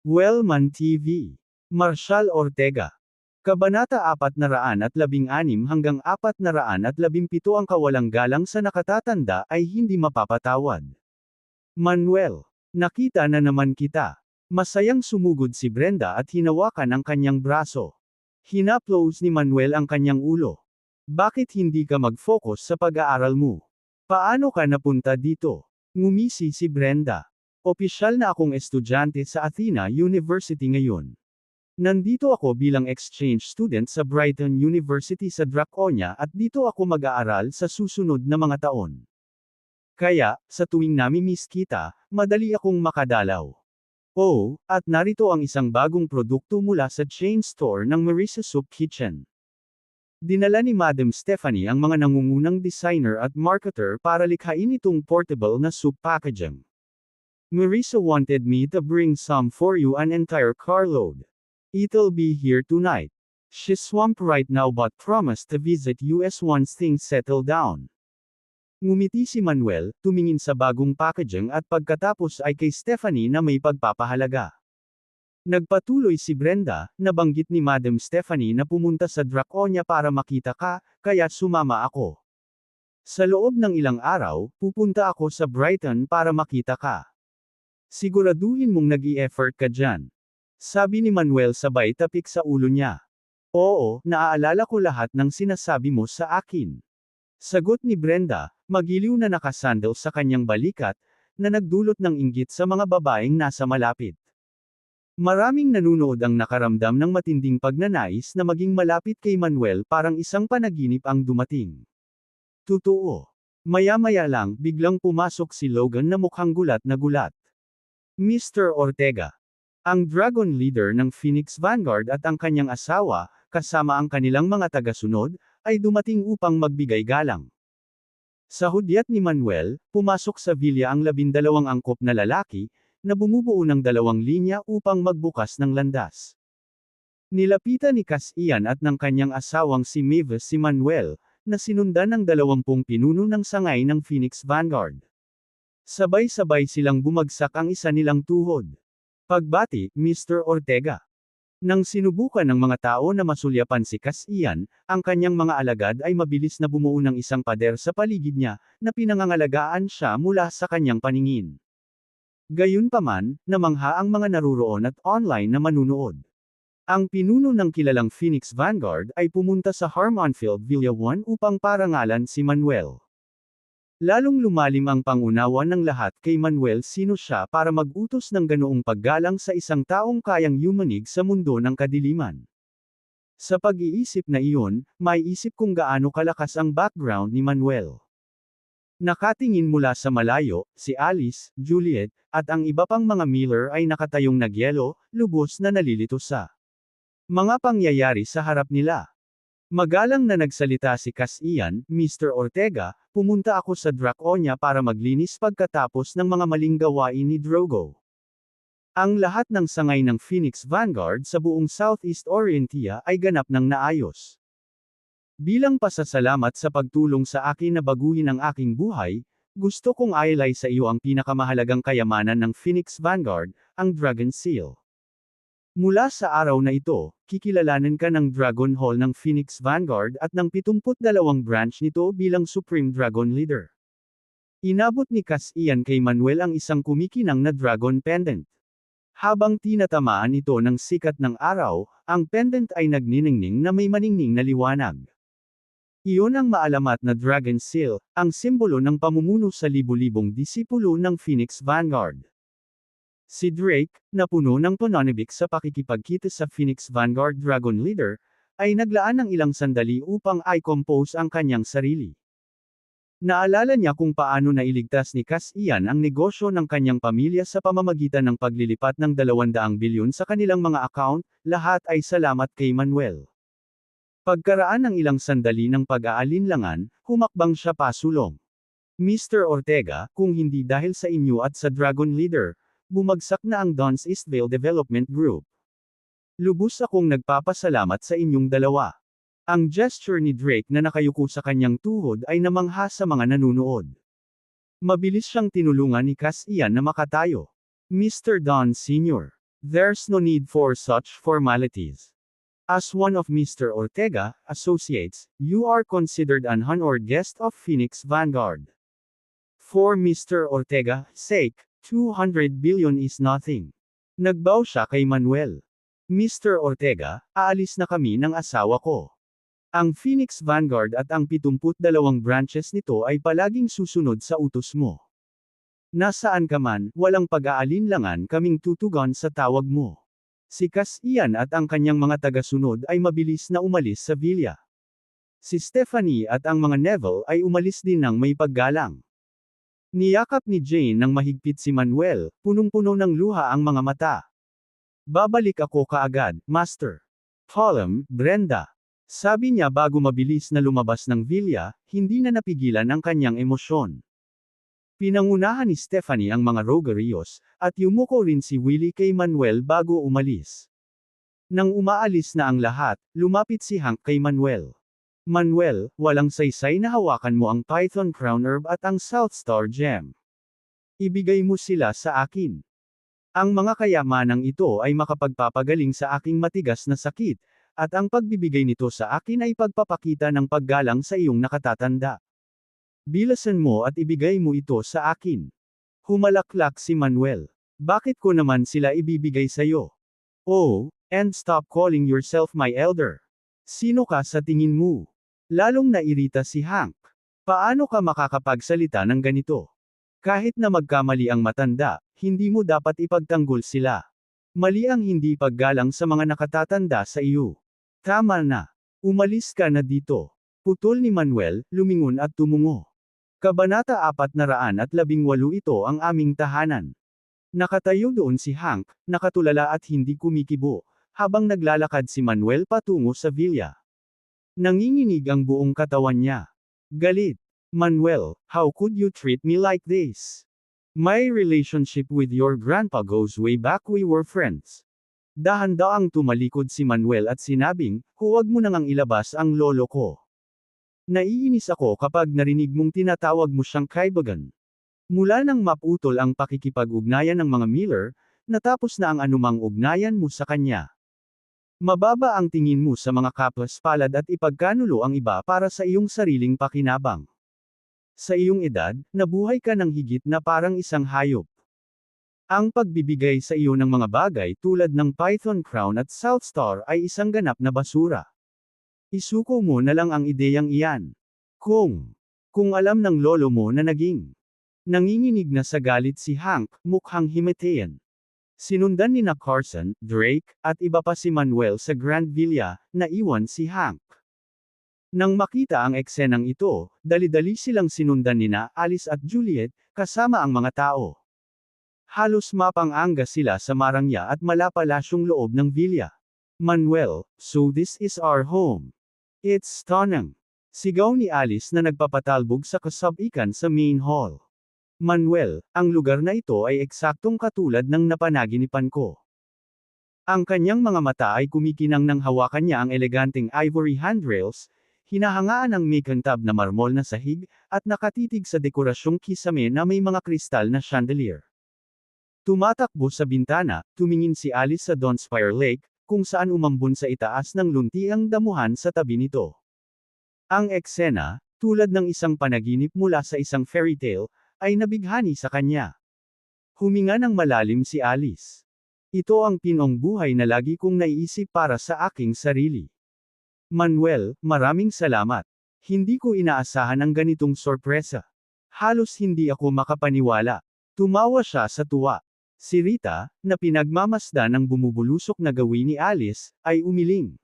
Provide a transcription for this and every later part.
Wellman TV. Marshall Ortega. Kabanata 416 hanggang 417 ang kawalang galang sa nakatatanda ay hindi mapapatawad. Manuel. Nakita na naman kita. Masayang sumugod si Brenda at hinawakan ang kanyang braso. Hinaplos ni Manuel ang kanyang ulo. Bakit hindi ka mag-focus sa pag-aaral mo? Paano ka napunta dito? Ngumisi si Brenda. Opisyal na akong estudyante sa Athena University ngayon. Nandito ako bilang exchange student sa Brighton University sa Draconia at dito ako mag-aaral sa susunod na mga taon. Kaya, sa tuwing nami-miss kita, madali akong makadalaw. Oh, at narito ang isang bagong produkto mula sa chain store ng Marisa Soup Kitchen. Dinala ni Madam Stephanie ang mga nangungunang designer at marketer para likhain itong portable na soup packaging. Marisa wanted me to bring some for you, an entire carload. It'll be here tonight. She's swamped right now but promised to visit US once things settle down. Ngumiti si Manuel, tumingin sa bagong packaging at pagkatapos ay kay Stephanie na may pagpapahalaga. Nagpatuloy si Brenda, nabanggit ni Madam Stephanie na pumunta sa Draconia para makita ka, kaya sumama ako. Sa loob ng ilang araw, pupunta ako sa Brighton para makita ka. Siguraduhin mong nag-i-effort ka dyan. Sabi ni Manuel sabay tapik sa ulo niya. Oo, naaalala ko lahat ng sinasabi mo sa akin. Sagot ni Brenda, magiliw na nakasandal sa kanyang balikat, na nagdulot ng inggit sa mga babaeng nasa malapit. Maraming nanunood ang nakaramdam ng matinding pagnanais na maging malapit kay Manuel, parang isang panaginip ang dumating. Totoo. Maya-maya lang, biglang pumasok si Logan na mukhang gulat na gulat. Mr. Ortega. Ang Dragon Leader ng Phoenix Vanguard at ang kanyang asawa, kasama ang kanilang mga tagasunod, ay dumating upang magbigay galang. Sa hudyat ni Manuel, pumasok sa villa ang 12 angkop na lalaki, na bumubuo ng 2 linya upang magbukas ng landas. Nilapitan ni Cass Ian at ng kanyang asawang si Mavis si Manuel, na sinundan ng 20 pinuno ng sangay ng Phoenix Vanguard. Sabay-sabay silang bumagsak ang isa nilang tuhod. Pagbati, Mr. Ortega. Nang sinubukan ng mga tao na masulyapan si Cass Ian, ang kanyang mga alagad ay mabilis na bumuo ng isang pader sa paligid niya, na pinangangalagaan siya mula sa kanyang paningin. Gayunpaman, namangha ang mga naruroon at online na manunood. Ang pinuno ng kilalang Phoenix Vanguard ay pumunta sa Harmonfield Villa 1 upang parangalan si Manuel. Lalong lumalim ang pangunawa ng lahat kay Manuel sino siya para mag-utos ng ganoong paggalang sa isang taong kayang yumanig sa mundo ng kadiliman. Sa pag-iisip na iyon, may isip kung gaano kalakas ang background ni Manuel. Nakatingin mula sa malayo, si Alice, Juliet, at ang iba pang mga Miller ay nakatayong nagyelo, lubos na nalilito sa mga pangyayari sa harap nila. Magalang na nagsalita si Cass Ian, Mr. Ortega, pumunta ako sa Draconia para maglinis pagkatapos ng mga maling gawain ni Drogo. Ang lahat ng sangay ng Phoenix Vanguard sa buong Southeast Orientia ay ganap ng naayos. Bilang pasasalamat sa pagtulong sa akin na baguhin ang aking buhay, gusto kong ialay sa iyo ang pinakamahalagang kayamanan ng Phoenix Vanguard, ang Dragon Seal. Mula sa araw na ito, kikilalanin ka ng Dragon Hall ng Phoenix Vanguard at ng 72 branch nito bilang Supreme Dragon Leader. Inabot ni Cass Ian kay Manuel ang isang kumikinang na Dragon Pendant. Habang tinatamaan ito ng sikat ng araw, ang pendant ay nagniningning na may maningning na liwanag. Iyon ang maalamat na Dragon Seal, ang simbolo ng pamumuno sa libu-libong disipulo ng Phoenix Vanguard. Si Drake, na puno ng pananabik sa pakikipagkita sa Phoenix Vanguard Dragon Leader, ay naglaan ng ilang sandali upang i-compose ang kanyang sarili. Naalala niya kung paano nailigtas ni Cass Ian ang negosyo ng kanyang pamilya sa pamamagitan ng paglilipat ng 200 bilyon sa kanilang mga account, lahat ay salamat kay Manuel. Pagkaraan ng ilang sandali ng pag-aalinlangan, humakbang siya pasulong. Mr. Ortega, kung hindi dahil sa inyo at sa Dragon Leader, bumagsak na ang Don's Eastvale Development Group. Lubos akong nagpapasalamat sa inyong dalawa. Ang gesture ni Drake na nakayuko sa kanyang tuhod ay namangha sa mga nanunood. Mabilis siyang tinulungan ni Cass Ian na makatayo. Mr. Don Sr. There's no need for such formalities. As one of Mr. Ortega associates, you are considered an honored guest of Phoenix Vanguard. For Mr. Ortega's sake, 200 billion is nothing. Nagbaw siya kay Manuel. Mr. Ortega, aalis na kami ng asawa ko. Ang Phoenix Vanguard at ang 72 branches nito ay palaging susunod sa utos mo. Nasaan ka man, walang pag-aalinlangan kaming tutugon sa tawag mo. Si Cassian at ang kanyang mga tagasunod ay mabilis na umalis sa villa. Si Stephanie at ang mga Neville ay umalis din ng may paggalang. Niyakap ni Jane ng mahigpit si Manuel, punong-puno ng luha ang mga mata. Babalik ako kaagad, Master. Column, Brenda. Sabi niya bago mabilis na lumabas ng villa, hindi na napigilan ang kanyang emosyon. Pinangunahan ni Stephanie ang mga rogerios, at yumuko rin si Willie kay Manuel bago umalis. Nang umaalis na ang lahat, lumapit si Hank kay Manuel. Manuel, walang saysay na hawakan mo ang Python Crown Herb at ang South Star Gem. Ibigay mo sila sa akin. Ang mga kayamanang ito ay makapagpapagaling sa aking matigas na sakit, at ang pagbibigay nito sa akin ay pagpapakita ng paggalang sa iyong nakatatanda. Bilasan mo at ibigay mo ito sa akin. Humalaklak si Manuel. Bakit ko naman sila ibibigay sa'yo? Oh, and stop calling yourself my elder. Sino ka sa tingin mo? Lalong nairita si Hank. Paano ka makakapagsalita ng ganito? Kahit na magkamali ang matanda, hindi mo dapat ipagtanggol sila. Mali ang hindi paggalang sa mga nakatatanda sa iyo. Tama na. Umalis ka na dito. Putol ni Manuel, lumingon at tumungo. Kabanata 418 ito ang aming tahanan. Nakatayo doon si Hank, nakatulala at hindi kumikibo, habang naglalakad si Manuel patungo sa villa. Nanginginig ang buong katawan niya. Galit. Manuel, how could you treat me like this? My relationship with your grandpa goes way back, we were friends. Dahan-daang tumalikod si Manuel at sinabing, huwag mo nang ilabas ang lolo ko. Naiinis ako kapag narinig mong tinatawag mo siyang kaibigan. Mula nang maputol ang pakikipag-ugnayan ng mga Miller, natapos na ang anumang ugnayan mo sa kanya. Mababa ang tingin mo sa mga kapaspalad at ipagkanulo ang iba para sa iyong sariling pakinabang. Sa iyong edad, nabuhay ka ng higit na parang isang hayop. Ang pagbibigay sa iyo ng mga bagay tulad ng Python Crown at South Star ay isang ganap na basura. Isuko mo na lang ang ideyang iyan. Kung alam ng lolo mo na naging. Nanginginig na sa galit si Hank, mukhang himatayan. Sinundan ni Carson, Drake, at iba pa si Manuel sa Grand Villa, naiwan si Hank. Nang makita ang eksenang ito, dali-dali silang sinundan nina Alice at Juliet, kasama ang mga tao. Halos mapang-anga sila sa marangya at malapalasyong loob ng villa. Manuel, so this is our home. It's stunning. Sigaw ni Alice na nagpapatalbog sa kasabikan sa main hall. Manuel, ang lugar na ito ay eksaktong katulad ng napanaginipan ko. Ang kanyang mga mata ay kumikinang nang hawakan niya ang eleganteng ivory handrails, hinahangaan ang makintab na marmol na sahig, at nakatitig sa dekorasyong kisame na may mga kristal na chandelier. Tumatakbo sa bintana, tumingin si Alice sa Dawnspire Lake, kung saan umambon sa itaas ng lunti ang damuhan sa tabi nito. Ang eksena, tulad ng isang panaginip mula sa isang fairy tale, ay nabighani sa kanya. Huminga ng malalim si Alice. Ito ang pinong buhay na lagi kong naiisip para sa aking sarili. Manuel, maraming salamat. Hindi ko inaasahan ang ganitong sorpresa. Halos hindi ako makapaniwala. Tumawa siya sa tuwa. Si Rita, na pinagmamasdan ng bumubulusok na gawin ni Alice, ay umiling.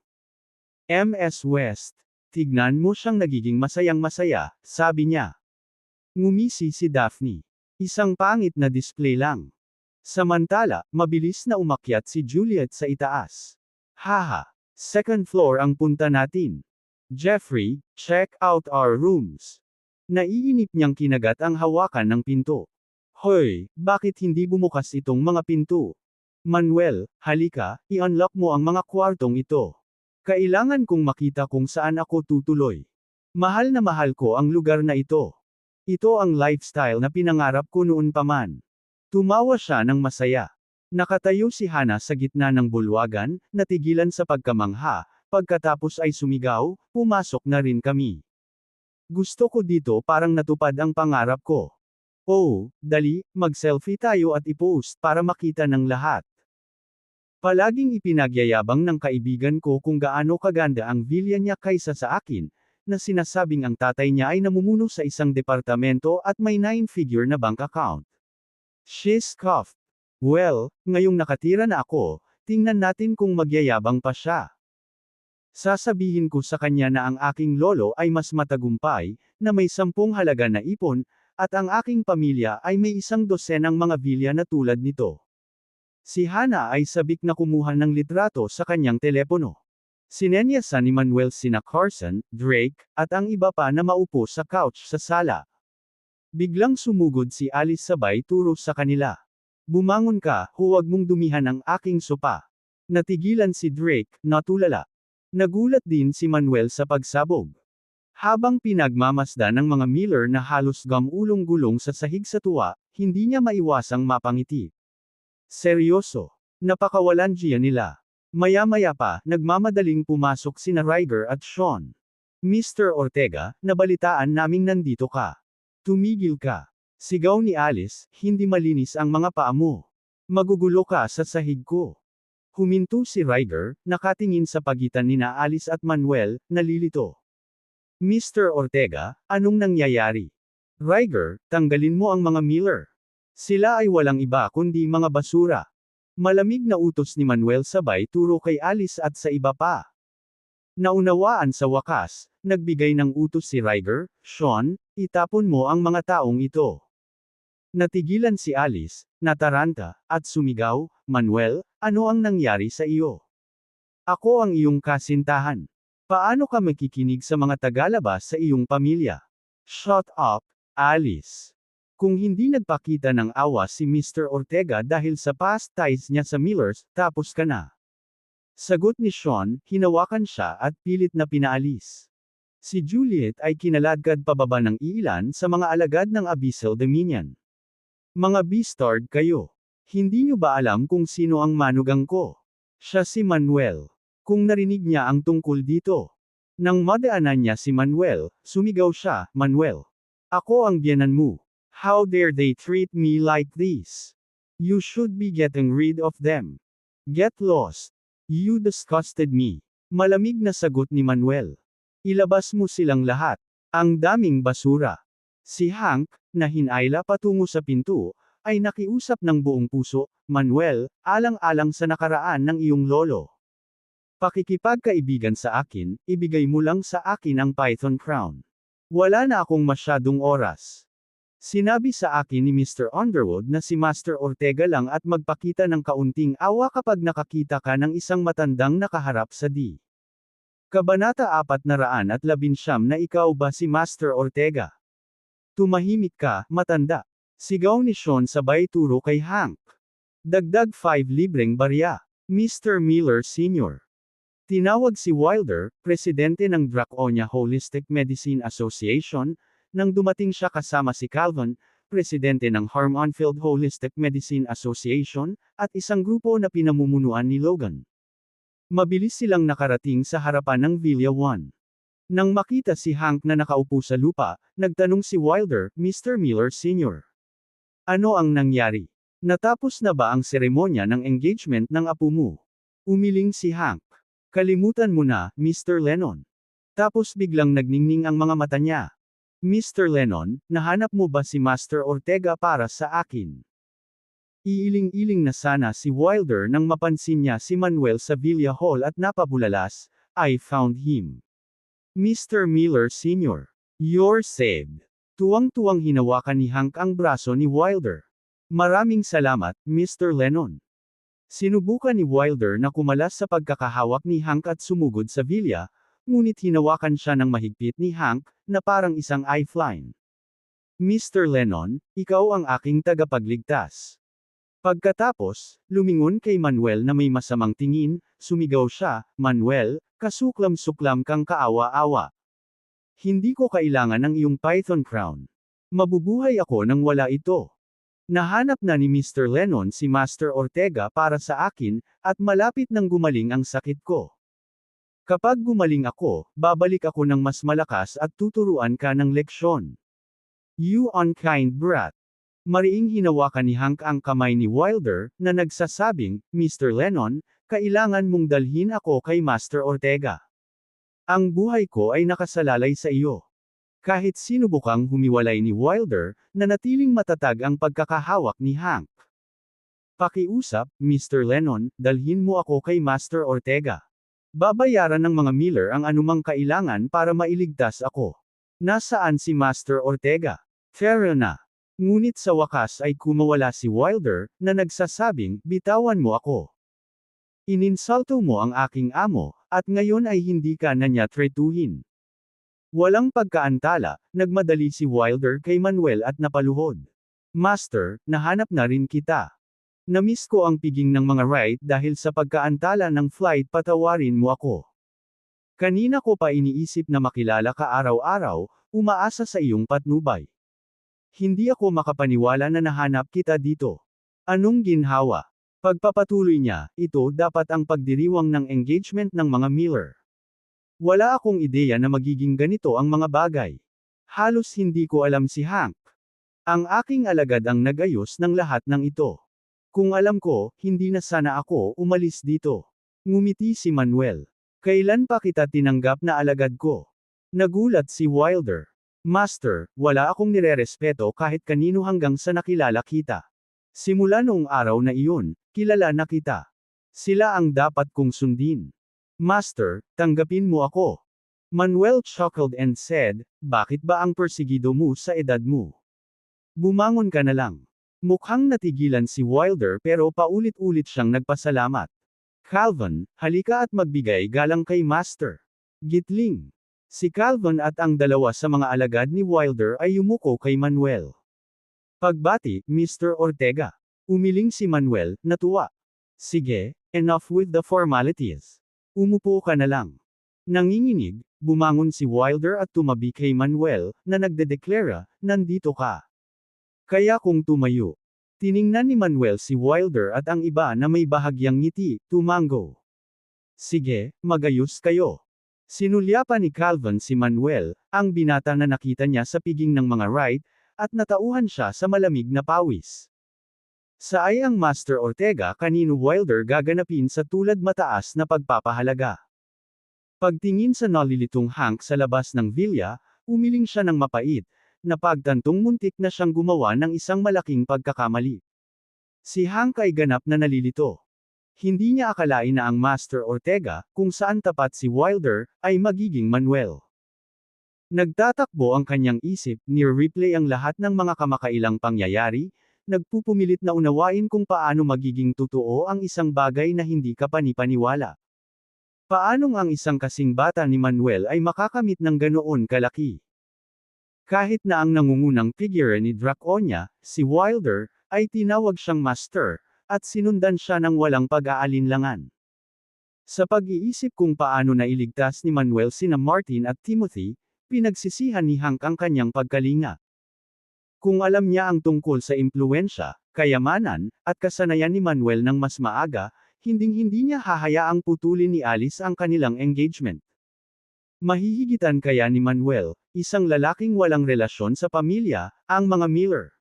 Ms. West, tignan mo siyang nagiging masayang-masaya, sabi niya. Ngumisi si Daphne. Isang pangit na display lang. Samantala, mabilis na umakyat si Juliet sa itaas. Haha, second floor ang punta natin. Jeffrey, check out our rooms. Naiinip niyang kinagat ang hawakan ng pinto. Hoy, bakit hindi bumukas itong mga pinto? Manuel, halika, i-unlock mo ang mga kwartong ito. Kailangan kong makita kung saan ako tutuloy. Mahal na mahal ko ang lugar na ito. Ito ang lifestyle na pinangarap ko noon pa man. Tumawa siya ng masaya. Nakatayo si Hana sa gitna ng bulwagan, natigilan sa pagkamangha, pagkatapos ay sumigaw, pumasok na rin kami. Gusto ko dito parang natupad ang pangarap ko. Oh, dali, mag-selfie tayo at i-post para makita ng lahat. Palaging ipinagyayabang ng kaibigan ko kung gaano kaganda ang villa niya kaysa sa akin, na sinasabing ang tatay niya ay namumuno sa isang departamento at may 9-figure na bank account. She scoffed. Well, ngayong nakatira na ako, tingnan natin kung magyayabang pa siya. Sasabihin ko sa kanya na ang aking lolo ay mas matagumpay, na may 10 halaga na ipon, at ang aking pamilya ay may 100 mga villa na tulad nito. Si Hana ay sabik na kumuha ng litrato sa kanyang telepono. Sinenyasan ni Manuel sina Carson, Drake, at ang iba pa na maupo sa couch sa sala. Biglang sumugod si Alice sabay turo sa kanila. Bumangon ka, huwag mong dumihan ang aking sopa. Natigilan si Drake, natulala. Nagulat din si Manuel sa pagsabog. Habang pinagmamasdan ng mga Miller na halos gamulong-gulong sa sahig sa tuwa, hindi niya maiwasang mapangiti. Seryoso. Napakawalandiya nila. Maya-maya pa, nagmamadaling pumasok sina Ryder at Sean. Mr. Ortega, nabalitaan naming nandito ka. Tumigil ka. Sigaw ni Alice, hindi malinis ang mga paa mo. Magugulo ka sa sahig ko. Huminto si Ryder, nakatingin sa pagitan nina Alice at Manuel, nalilito. Mr. Ortega, anong nangyayari? Ryder, tanggalin mo ang mga Miller. Sila ay walang iba kundi mga basura. Malamig na utos ni Manuel sabay turo kay Alice at sa iba pa. Naunawaan sa wakas, nagbigay ng utos si Ryder, Sean, itapon mo ang mga taong ito. Natigilan si Alice, nataranta, at sumigaw, Manuel, ano ang nangyari sa iyo? Ako ang iyong kasintahan. Paano ka makikinig sa mga tagalabas sa iyong pamilya? Shut up, Alice. Kung hindi nagpakita ng awa si Mr. Ortega dahil sa past ties niya sa Millers, tapos ka na. Sagot ni Sean, hinawakan siya at pilit na pinaalis. Si Juliet ay kinaladkad pababa ng iilan sa mga alagad ng Abyssal Dominion. Mga bastard kayo. Hindi nyo ba alam kung sino ang manugang ko? Siya si Manuel. Kung narinig niya ang tungkol dito. Nang madaanan niya si Manuel, sumigaw siya, Manuel. Ako ang biyenan mo. How dare they treat me like this? You should be getting rid of them. Get lost. You disgusted me. Malamig na sagot ni Manuel. Ilabas mo silang lahat. Ang daming basura. Si Hank, na hinayla patungo sa pinto, ay nakiusap ng buong puso, Manuel, alang-alang sa nakaraan ng iyong lolo. Pakikipagkaibigan sa akin, ibigay mo lang sa akin ang Python Crown. Wala na akong masyadong oras. Sinabi sa akin ni Mr. Underwood na si Master Ortega lang at magpakita ng kaunting awa kapag nakakita ka ng isang matandang nakaharap sa D. Kabanata 419 na ikaw ba si Master Ortega? Tumahimik ka, matanda. Sigaw ni Sean sabay turo kay Hank. Dagdag 5 libreng barya. Mr. Miller Sr. Tinawag si Wilder, presidente ng Draconia Holistic Medicine Association, nang dumating siya kasama si Calvin, presidente ng Harmonfield Holistic Medicine Association, at isang grupo na pinamumunuan ni Logan. Mabilis silang nakarating sa harapan ng Villa 1. Nang makita si Hank na nakaupo sa lupa, nagtanong si Wilder, Mr. Miller Sr. Ano ang nangyari? Natapos na ba ang seremonya ng engagement ng apo mo? Umiling si Hank. Kalimutan mo na, Mr. Lennon. Tapos biglang nagningning ang mga mata niya. Mr. Lennon, nahanap mo ba si Master Ortega para sa akin? Iiling-iling na sana si Wilder nang mapansin niya si Manuel sa Villa Hall at napabulalas, I found him. Mr. Miller Sr. You're saved. Tuwang-tuwang hinawakan ni Hank ang braso ni Wilder. Maraming salamat, Mr. Lennon. Sinubukan ni Wilder na kumalas sa pagkakahawak ni Hank at sumugod sa villa, ngunit hinawakan siya ng mahigpit ni Hank, na parang isang lifeline. Mr. Lennon, ikaw ang aking tagapagligtas. Pagkatapos, lumingon kay Manuel na may masamang tingin, sumigaw siya, Manuel, kasuklam-suklam kang kaawa-awa. Hindi ko kailangan ng iyong Python Crown. Mabubuhay ako nang wala ito. Nahanap na ni Mr. Lennon si Master Ortega para sa akin, at malapit nang gumaling ang sakit ko. Kapag gumaling ako, babalik ako ng mas malakas at tuturuan ka ng leksyon. You unkind brat. Mariing hinawakan ni Hank ang kamay ni Wilder, na nagsasabing, Mr. Lennon, kailangan mong dalhin ako kay Master Ortega. Ang buhay ko ay nakasalalay sa iyo. Kahit sinubukang humiwalay ni Wilder, nanatiling matatag ang pagkakahawak ni Hank. Pakiusap, Mr. Lennon, dalhin mo ako kay Master Ortega. Babayaran ng mga Miller ang anumang kailangan para mailigtas ako. Nasaan si Master Ortega? Fair na. Ngunit sa wakas ay kumawala si Wilder, na nagsasabing, bitawan mo ako. Ininsulto mo ang aking amo, at ngayon ay hindi ka na niya tretuhin. Walang pagkaantala, nagmadali si Wilder kay Manuel at napaluhod. Master, nahanap na rin kita. Namiss ko ang piging ng mga ride dahil sa pagkaantala ng flight, patawarin mo ako. Kanina ko pa iniisip na makilala ka araw-araw, umaasa sa iyong patnubay. Hindi ako makapaniwala na nahanap kita dito. Anong ginhawa? Pagpapatuloy niya, ito dapat ang pagdiriwang ng engagement ng mga Miller. Wala akong ideya na magiging ganito ang mga bagay. Halos hindi ko alam si Hank. Ang aking alagad ang nagayos ng lahat ng ito. Kung alam ko, hindi na sana ako umalis dito. Ngumiti si Manuel. Kailan pa kita tinanggap na alagad ko? Nagulat si Wilder. Master, wala akong nirerespeto kahit kanino hanggang sa nakilala kita. Simula noong araw na iyon, kilala na kita. Sila ang dapat kong sundin. Master, tanggapin mo ako. Manuel chuckled and said, bakit ba ang persigido mo sa edad mo? Bumangon ka na lang. Mukhang natigilan si Wilder pero paulit-ulit siyang nagpasalamat. Calvin, halika at magbigay galang kay Master. Gitling. Si Calvin at ang dalawa sa mga alagad ni Wilder ay yumuko kay Manuel. Pagbati, Mr. Ortega. Umiling si Manuel, natuwa. Sige, enough with the formalities. Umupo ka na lang. Nanginginig, bumangon si Wilder at tumabi kay Manuel, na nagdedeklara, nandito ka. Kaya kung tumayo. Tiningnan ni Manuel si Wilder at ang iba na may bahagyang ngiti, tumango. Sige, magayos kayo. Sinulyapan ni Calvin si Manuel, ang binata na nakita niya sa piging ng mga ride, at natauhan siya sa malamig na pawis. Saay ang Master Ortega kanino Wilder gaganapin sa tulad mataas na pagpapahalaga. Pagtingin sa nalilitong Hank sa labas ng villa, umiling siya ng mapait, na pagtantong muntik na siyang gumawa ng isang malaking pagkakamali. Si Hank ay ganap na nalilito. Hindi niya akalain na ang Master Ortega, kung saan tapat si Wilder, ay magiging Manuel. Nagtatakbo ang kanyang isip, nire-replay ang lahat ng mga kamakailang pangyayari, nagpupumilit na unawain kung paano magiging totoo ang isang bagay na hindi kapanipaniwala. Paanong ang isang kasing bata ni Manuel ay makakamit ng ganoon kalaki? Kahit na ang nangungunang figure ni Draconia, si Wilder, ay tinawag siyang Master, at sinundan siya ng walang pag-aalinlangan. Sa pag-iisip kung paano nailigtas ni Manuel sina Martin at Timothy, pinagsisihan ni Hank ang kanyang pagkalinga. Kung alam niya ang tungkol sa impluwensya, kayamanan, at kasanayan ni Manuel ng mas maaga, hinding-hindi niya hahayaang putulin ni Alice ang kanilang engagement. Mahihigitan kaya ni Manuel, isang lalaking walang relasyon sa pamilya, ang mga Miller.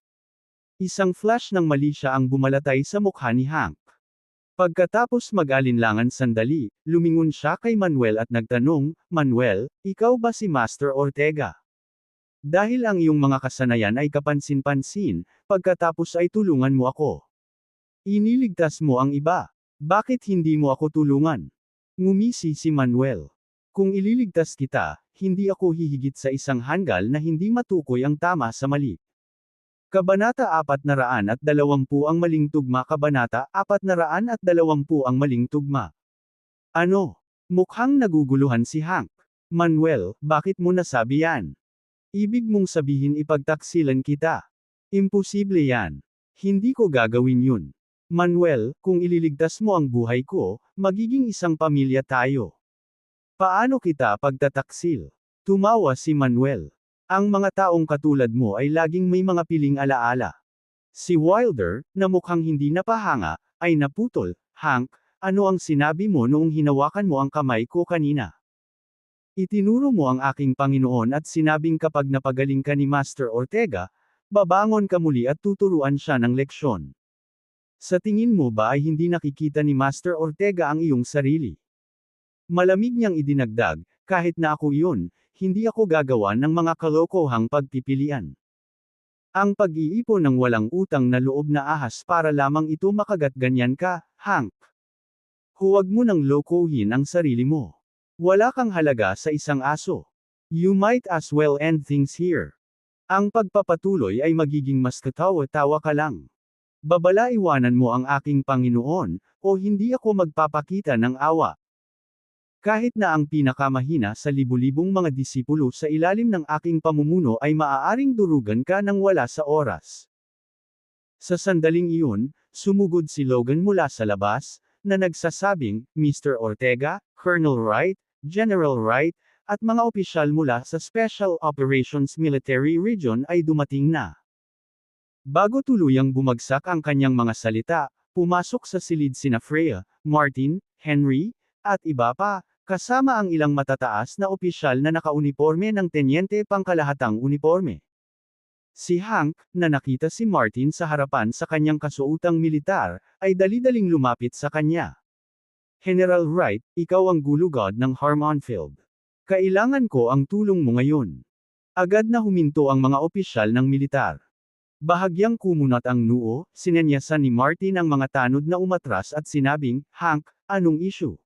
Isang flash ng mali siya ang bumalatay sa mukha ni Hank. Pagkatapos mag-alinlangan sandali, lumingon siya kay Manuel at nagtanong, Manuel, ikaw ba si Master Ortega? Dahil ang iyong mga kasanayan ay kapansin-pansin, pagkatapos ay tulungan mo ako. Iniligtas mo ang iba. Bakit hindi mo ako tulungan? Ngumisi si Manuel. Kung ililigtas kita, hindi ako hihigit sa isang hanggal na hindi matukoy ang tama sa mali. Kabanata 420 ang maling tugma. Kabanata 420 ang maling tugma. Ano? Mukhang naguguluhan si Hank. Manuel, bakit mo nasabi yan? Ibig mong sabihin ipagtaksilan kita. Imposible yan. Hindi ko gagawin yun. Manuel, kung ililigtas mo ang buhay ko, magiging isang pamilya tayo. Paano kita pagtataksil? Tumawa si Manuel. Ang mga taong katulad mo ay laging may mga piling alaala. Si Wilder, na mukhang hindi napahanga, ay naputol. Hank, ano ang sinabi mo noong hinawakan mo ang kamay ko kanina? Itinuro mo ang aking Panginoon at sinabing kapag napagaling ka ni Master Ortega, babangon ka muli at tuturuan siya ng leksyon. Sa tingin mo ba ay hindi nakikita ni Master Ortega ang iyong sarili? Malamig niyang idinagdag, kahit na ako iyon, hindi ako gagawa ng mga kalokohang pagpipilian. Ang pag-iipon ng walang utang na loob na ahas para lamang ito makagat ganyan ka, Hank. Huwag mo nang lokohin ang sarili mo. Wala kang halaga sa isang aso. You might as well end things here. Ang pagpapatuloy ay magiging mas katawa-tawa ka lang. Babalaiwanan mo ang aking Panginoon, o hindi ako magpapakita ng awa. Kahit na ang pinakamahina sa libu-libong mga disipulo sa ilalim ng aking pamumuno ay maaaring durugan ka ng wala sa oras. Sa sandaling iyon, sumugod si Logan mula sa labas, na nagsasabing, Mr. Ortega, Colonel Wright, General Wright, at mga opisyal mula sa Special Operations Military Region ay dumating na. Bago tuluyang bumagsak ang kanyang mga salita, pumasok sa silid sina Freya, Martin, Henry, at iba pa, kasama ang ilang matataas na opisyal na nakauniporme ng tenyente pangkalahatang uniporme. Si Hank, na nakita si Martin sa harapan sa kanyang kasuotang militar, ay dali-daling lumapit sa kanya. General Wright, ikaw ang gulugod ng Harmonfield. Kailangan ko ang tulong mo ngayon. Agad na huminto ang mga opisyal ng militar. Bahagyang kumunat ang noo, sinenyasan ni Martin ang mga tanod na umatras at sinabing, Hank, anong issue?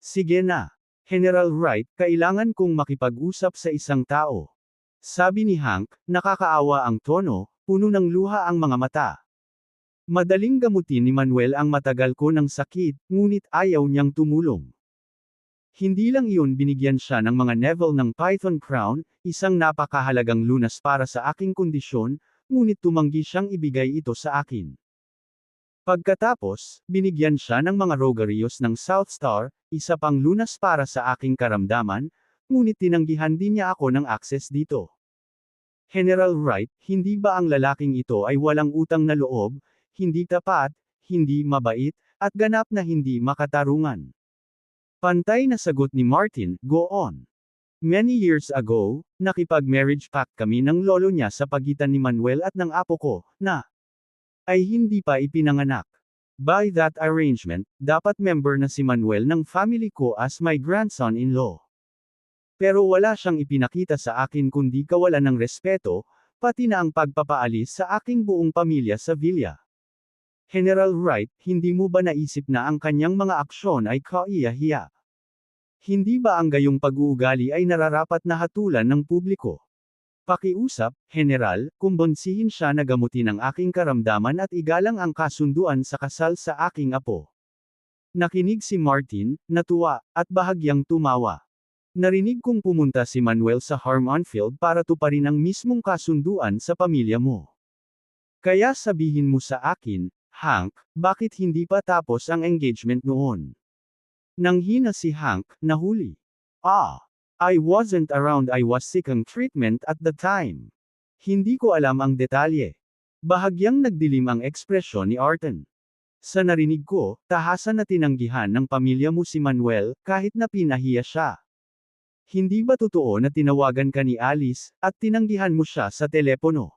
Sige na. General Wright, kailangan kong makipag-usap sa isang tao. Sabi ni Hank, nakakaawa ang tono, puno ng luha ang mga mata. Madaling gamutin ni Manuel ang matagal ko ng sakit, ngunit ayaw niyang tumulong. Hindi lang iyon binigyan siya ng mga Neville ng Python Crown, isang napakahalagang lunas para sa aking kondisyon, ngunit tumanggi siyang ibigay ito sa akin. Pagkatapos, binigyan siya ng mga rogarios ng South Star, isa pang lunas para sa aking karamdaman, ngunit tinanggihan din niya ako ng access dito. General Wright, hindi ba ang lalaking ito ay walang utang na loob, hindi tapat, hindi mabait, at ganap na hindi makatarungan? Pantay na sagot ni Martin, go on. Many years ago, nakipag-marriage pact kami ng lolo niya sa pagitan ni Manuel at ng apo ko, na ay hindi pa ipinanganak. By that arrangement, dapat member na si Manuel ng family ko as my grandson-in-law. Pero wala siyang ipinakita sa akin kundi kawalan ng respeto, pati na ang pagpapaalis sa aking buong pamilya sa villa. General Wright, hindi mo ba naisip na ang kanyang mga aksyon ay kaiya-hiya? Hindi ba ang gayong pag-uugali ay nararapat na hatulan ng publiko? Pakiusap, General, kumbonsihin siya na gamutin ang aking karamdaman at igalang ang kasunduan sa kasal sa aking apo. Nakinig si Martin, natuwa, at bahagyang tumawa. Narinig kong pumunta si Manuel sa Harmonfield para tuparin ang mismong kasunduan sa pamilya mo. Kaya sabihin mo sa akin, Hank, bakit hindi pa tapos ang engagement noon? Nanghina si Hank, nahuli. I wasn't around, I was seeking treatment at the time. Hindi ko alam ang detalye. Bahagyang nagdilim ang ekspresyon ni Arton. Sa narinig ko, tahasan na tinanggihan ng pamilya mo si Manuel, kahit na pinahiya siya. Hindi ba totoo na tinawagan ka ni Alice, at tinanggihan mo siya sa telepono?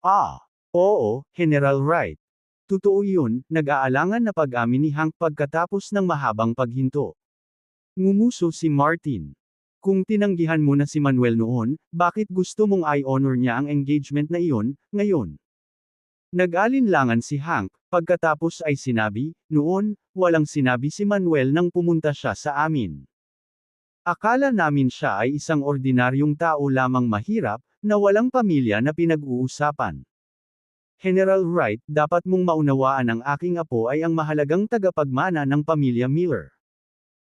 Oo, General Wright. Totoo yun, nag-aalangan na pag-amin ni Hank pagkatapos ng mahabang paghinto. Ngumuso si Martin. Kung tinanggihan mo na si Manuel noon, bakit gusto mong i-honor niya ang engagement na iyon, ngayon? Nag-alinlangan si Hank, pagkatapos ay sinabi, noon, walang sinabi si Manuel nang pumunta siya sa amin. Akala namin siya ay isang ordinaryong tao lamang mahirap, na walang pamilya na pinag-uusapan. General Wright, dapat mong maunawaan ang aking apo ay ang mahalagang tagapagmana ng pamilya Miller.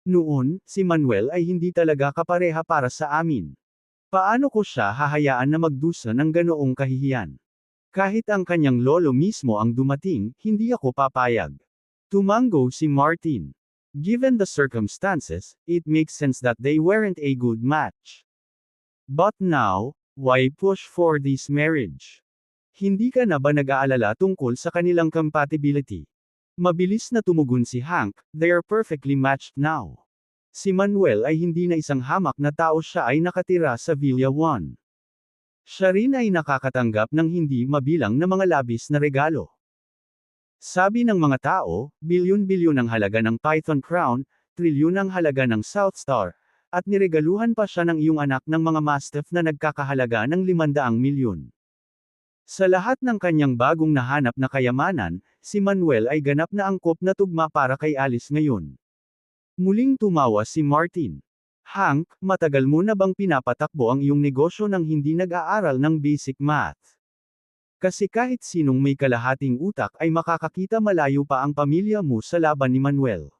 Noon, si Manuel ay hindi talaga kapareha para sa amin. Paano ko siya hahayaan na magdusa ng ganoong kahihiyan? Kahit ang kanyang lolo mismo ang dumating, hindi ako papayag. Tumango si Martin. Given the circumstances, it makes sense that they weren't a good match. But now, why push for this marriage? Hindi ka na ba nag-aalala tungkol sa kanilang compatibility? Mabilis na tumugon si Hank, they are perfectly matched now. Si Manuel ay hindi na isang hamak na tao, siya ay nakatira sa Villa 1. Siya rin ay nakakatanggap ng hindi mabilang na mga labis na regalo. Sabi ng mga tao, bilyon-bilyon ang halaga ng Python Crown, trilyon ang halaga ng South Star, at niregaluhan pa siya ng iyong anak ng mga Mastiff na nagkakahalaga ng 500 milyon. Sa lahat ng kanyang bagong nahanap na kayamanan, si Manuel ay ganap na angkop na tugma para kay Alice ngayon. Muling tumawa si Martin. Hank, matagal mo na bang pinapatakbo ang iyong negosyo nang hindi nag-aaral ng basic math? Kasi kahit sinong may kalahating utak ay makakakita malayo pa ang pamilya mo sa laban ni Manuel.